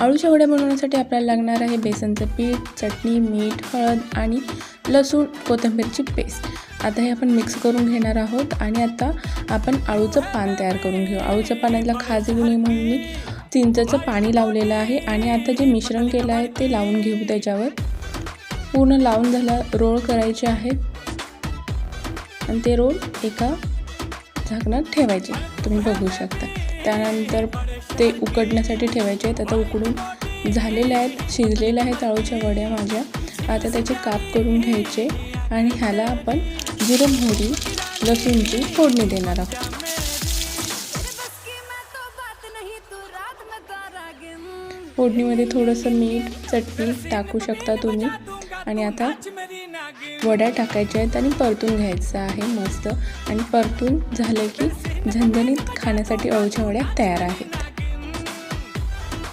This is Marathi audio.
आळूच्या वड्या बनवण्यासाठी आपल्याला लागणार आहे बेसनचं पीठ, चटणी, मीठ, हळद आणि लसूण कोथिंबीरची पेस्ट। आता हे आपण मिक्स करून घेणार आहोत आणि आता आपण आळूचं पान तयार करून घेऊ। आळूच्या पानाला खाज येऊ नये म्हणून मी चिंचेचं पाणी लावलेलं आहे आणि आता जे मिश्रण केलं आहे ते लावून घेऊ। त्याच्यावर पूर्ण लावून झालं रोल करायचे आहेत आणि ते रोल एका झाकणात ठेवायचे, तुम्ही बघू शकता। त्यानंतर ते उकडण्यासाठी ठेवायचे आहेत। आता उकडून झालेले आहेत, शिजलेल्या आहेत आळूच्या वड्या माझ्या। आता त्याचे काप करून घ्यायचे आणि ह्याला आपण जिरं, मोहरी, लसूणची फोडणी देणार आहोत। फोडणीमध्ये थोडंसं मीठ, चटणी टाकू शकता तुम्ही आणि आता वड्या टाकायच्या आहेत आणि परतून घ्यायचं आहे मस्त। आणि परतून झाले की झणझणीत खाण्यासाठी आळूच्या वड्या तयार आहेत।